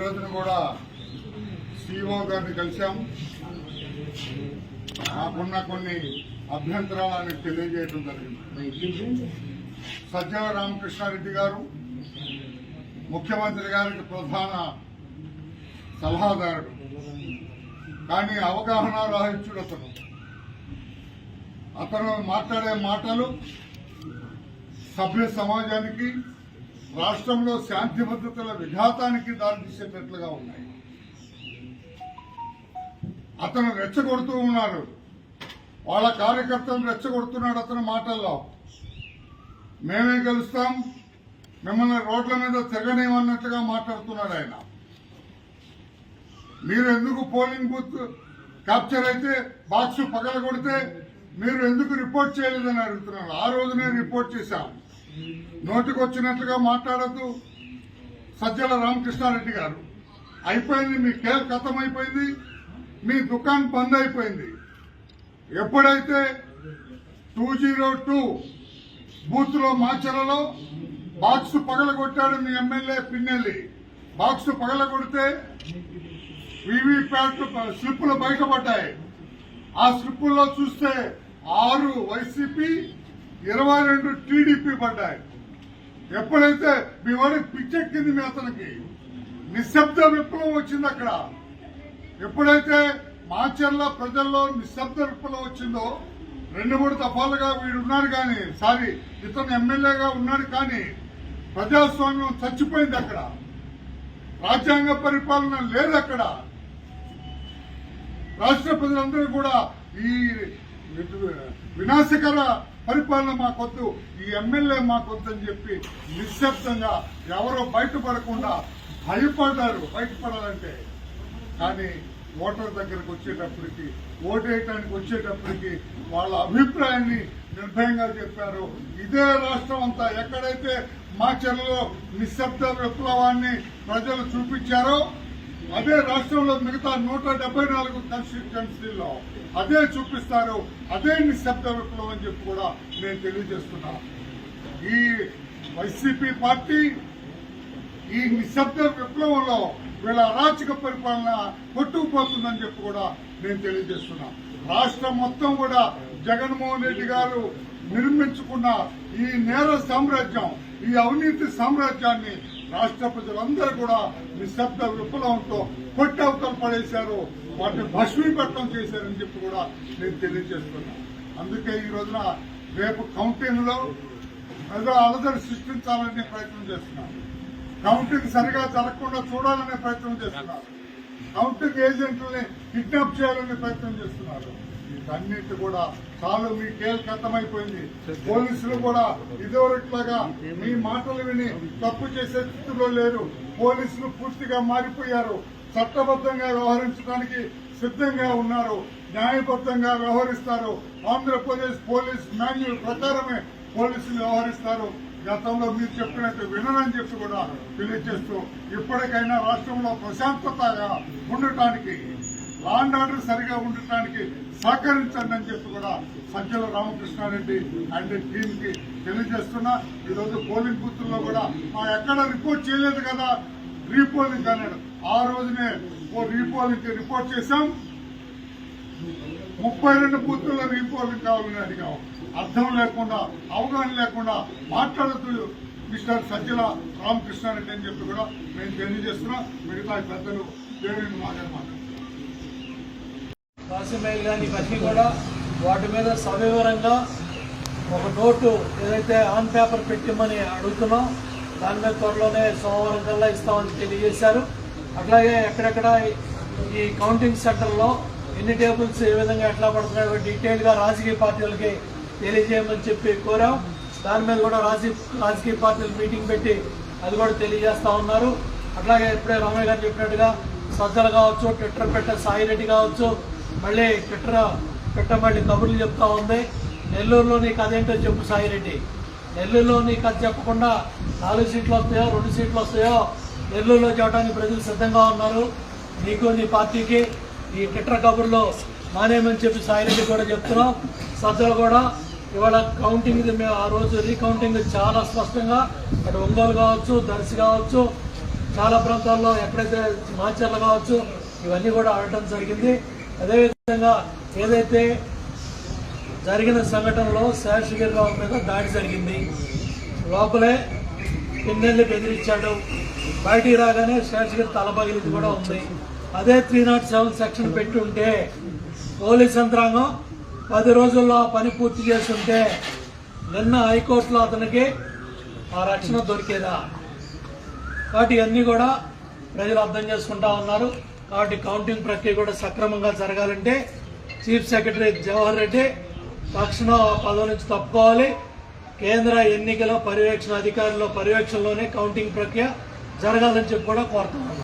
రోజున కూడా సిఇఓ గారిని కలిశాం. నాకున్న కొన్ని అభ్యంతరాలను తెలియజేయడం జరిగింది. సజ్జల రామకృష్ణారెడ్డి గారు ముఖ్యమంత్రి గారికి ప్రధాన సలహాదారుడు, కానీ అవగాహన రాహిత్యుడు అతను మాట్లాడే మాటలు సభ్య సమాజానికి, రాష్ట్రంలో శాంతి భద్రతల విఘాతానికి దారితీసేటట్లుగా ఉన్నాయి. అతను రెచ్చగొడుతూ ఉన్నారు, వాళ్ళ కార్యకర్తలను రెచ్చగొడుతున్నాడు. అతని మాటల్లో మేమే గెలుస్తాం, మిమ్మల్ని రోడ్ల మీద తిరగనేమన్నట్లుగా మాట్లాడుతున్నాడు ఆయన. మీరు ఎందుకు పోలింగ్ బూత్ క్యాప్చర్ అయితే బాక్స్ పగలగొడితే మీరు ఎందుకు రిపోర్ట్ చేయలేదని అడుగుతున్నారు. ఆ రోజునే రిపోర్ట్ చేశాం. నోటికి వచ్చినట్లుగా మాట్లాడద్దు సజ్జల రామకృష్ణారెడ్డి గారు. అయిపోయింది, మీ కేల్ ఖతం అయిపోయింది, మీ దుకాణం బంద్ అయిపోయింది. ఎప్పుడైతే 202 బూత్ లో మాచర్లలో బాక్స్ పగలగొట్టాడు మీ ఎమ్మెల్యే పిన్నెల్లి, బాక్స్ పగలగొడితే వీవీప్యాట్ స్లిప్పులు బయటపడ్డాయి. ఆ స్లిప్పుల్లో చూస్తే 6 వైసీపీ 22 టీడీపీ పడ్డాయి. ఎప్పుడైతే మీ వాడికి పిచ్చెక్కింది, మీ అతనికి నిశ్శబ్ద విప్లవం వచ్చింది అక్కడ. ఎప్పుడైతే మాచర్ల ప్రజల్లో నిశ్శబ్ద విప్లవం వచ్చిందో 2-3 దఫాలుగా వీడున్నాడు, కానీ ఇతను ఎమ్మెల్యేగా ఉన్నాడు, కానీ ప్రజాస్వామ్యం చచ్చిపోయింది అక్కడ. రాజ్యాంగ పరిపాలన లేదు అక్కడ. రాష్ట్ర ప్రజలందరూ కూడా ఈ వినాశకర పరిపాలన మాకొద్దు, ఈ ఎమ్మెల్యే మాకొద్దు అని చెప్పి నిశ్శబ్దంగా ఎవరో బయటపడకుండా భయపడ్డారు బయటపడాలంటే. కానీ ఓటర్ దగ్గరకు వచ్చేటప్పటికి, ఓటేయటానికి వచ్చేటప్పటికి వాళ్ళ అభిప్రాయాన్ని నిర్భయంగా చెప్పారు. ఇదే రాష్ట్రం అంతా ఎక్కడైతే మాచర్లలో నిశ్శబ్ద విప్లవాన్ని ప్రజలు చూపించారో అదే రాష్ట్రంలో మిగతా 174 కాన్స్టిట్యుయెన్సీల్లో అదే చూపిస్తారు. అదే నిశ్శబ్ద విప్లవం అని చెప్పి కూడా నేను తెలియజేస్తున్నా. ఈ వైసీపీ పార్టీ ఈ నిశ్శబ్ద విప్లవంలో వీళ్ళ అరాచక పరిపాలన కొట్టుకుపోతుందని చెప్పి కూడా నేను తెలియజేస్తున్నా. రాష్ట్రం మొత్తం కూడా జగన్మోహన్ రెడ్డి గారు నిర్మించుకున్న ఈ నేర సామ్రాజ్యం, ఈ అవినీతి సామ్రాజ్యాన్ని రాష్ట్ర ప్రజలందరూ కూడా నిశ్శబ్ద విప్లవంతో కొట్టవతలు పడేశారు, వాటిని భస్మీపట్నం చేశారని చెప్పి కూడా నేను తెలియజేస్తున్నా. అందుకే ఈ రోజున రేపు కౌంటింగ్ లో ఏదో అలజడి సృష్టించాలనే ప్రయత్నం చేస్తున్నారు. కౌంటింగ్ సరిగా జరగకుండా చూడాలనే ప్రయత్నం చేస్తున్నారు. కౌంటింగ్ ఏజెంట్లని కిడ్నాప్ చేయాలనే ప్రయత్నం చేస్తున్నారు. వీటన్నిటి కూడా చాలు, మీ కేల్ ఖతమైపోయింది. పోలీసులు కూడా ఇదివరట్లాగా మీ మాటలు విని తప్పు చేసే స్థితిలో లేరు. పోలీసులు పూర్తిగా మారిపోయారు. చట్టబద్ధంగా వ్యవహరించడానికి సిద్ధంగా ఉన్నారు, న్యాయబద్ధంగా వ్యవహరిస్తారు. ఆంధ్రప్రదేశ్ పోలీస్ మాన్యువల్ ప్రకారమే పోలీసులు వ్యవహరిస్తారు. గతంలో మీరు చెప్పినట్టు వినని చెప్పి కూడా తెలియజేస్తూ, ఇప్పటికైనా రాష్ట్రంలో ప్రశాంతతగా ఉండటానికి, లా అండ్ ఆర్డర్ సరిగా ఉండటానికి సహకరించండి అని చెప్పి కూడా సజ్జల రామకృష్ణారెడ్డి అండ్ టీమ్ కి తెలియజేస్తున్నా. ఈరోజు పోలింగ్ బూత్ల్లో కూడా ఎక్కడ రిపోర్ట్ చేయలేదు కదా, రీపోలింగ్ అన్నాడు. ఆ రోజునే రీపోలింగ్ రిపోర్ట్ చేశాం. 32 బూత్ల్లో రీపోలింగ్ కావాలని అడిగాం. అర్థం లేకుండా, అవగాహన లేకుండా మాట్లాడుతూ మిస్టర్ సజ్జల రామకృష్ణారెడ్డి అని చెప్పి కూడా మేము తెలియజేస్తున్నా. మిగతా పెద్దలు దేవేంద్ర మాట్లాడుతున్నారు. కాసిమైల్ కానీ ఇవన్నీ కూడా వాటి మీద సవివరంగా ఒక నోటు ఏదైతే ఆన్ పేపర్ పెట్టిమని అడుగుతున్నాం, దాని మీద త్వరలోనే సోమవారం కల్లా ఇస్తామని తెలియజేశారు. అట్లాగే ఎక్కడెక్కడ ఈ కౌంటింగ్ సెంటర్లో ఎన్ని టేబుల్స్ ఏ విధంగా ఎట్లా పడుతున్నాయో డీటెయిల్గా రాజకీయ పార్టీలకి తెలియజేయమని చెప్పి కోరాం. దాని మీద కూడా రాజకీయ పార్టీలు మీటింగ్ పెట్టి అది కూడా తెలియజేస్తా ఉన్నారు. అట్లాగే ఇప్పుడే రామయ్య గారు చెప్పినట్టుగా సజ్జలు కావచ్చు, ట్విట్టర్ పెట్ట సాయిరెడ్డి కావచ్చు, మళ్ళీ ట్విట్టర్ మళ్ళీ కబుర్లు చెప్తా ఉంది. నెల్లూరులో నీ కథ ఏంటో చెప్పు సాయిరెడ్డి. నెల్లూరులో నీ కథ చెప్పకుండా 4 సీట్లు వస్తాయో 2 సీట్లు వస్తాయో నెల్లూరులో చెప్పడానికి ప్రజలు సిద్ధంగా ఉన్నారు. నీకు నీ పార్టీకి ఈ ట్విట్టర్ కబుర్లో మానేమని చెప్పి సాయిరెడ్డి కూడా చెప్తున్నాం. సజ్జలు కూడా ఇవాళ కౌంటింగ్ మేము ఆ రోజు రీకౌంటింగ్ చాలా స్పష్టంగా అటు ఒంగోలు కావచ్చు, దర్శి కావచ్చు, చాలా ప్రాంతాల్లో ఎక్కడైతే మాచర్లు కావచ్చు ఇవన్నీ కూడా ఆడటం జరిగింది. అదేవిధంగా ఏదైతే జరిగిన సంఘటనలో శేషగిరిరావు మీద దాడి జరిగింది, లోపలే పిన్నెల్లి బెదిరించాడు, బయటికి రాగానే శేషగిరి తల పగిలింది కూడా ఉంది. అదే 307 సెక్షన్ పెట్టి ఉంటే పోలీస్ యంత్రాంగం 10 రోజుల్లో పని పూర్తి చేస్తుంటే నిన్న హైకోర్టులో అతనికి ఆ రక్షణ దొరికేదా? కాబట్టి ఇవన్నీ కూడా ప్రజలు అర్థం చేసుకుంటా ఉన్నారు. కాబట్టి కౌంటింగ్ ప్రక్రియ కూడా సక్రమంగా జరగాలంటే చీఫ్ సెక్రటరీ జవహర్ రెడ్డి తక్షణం ఆ పదవి నుంచి తప్పుకోవాలి. కేంద్ర ఎన్నికల పర్యవేక్షణ అధికారుల పర్యవేక్షణలోనే కౌంటింగ్ ప్రక్రియ జరగాలని చెప్పి కూడా కోరుతున్నాను.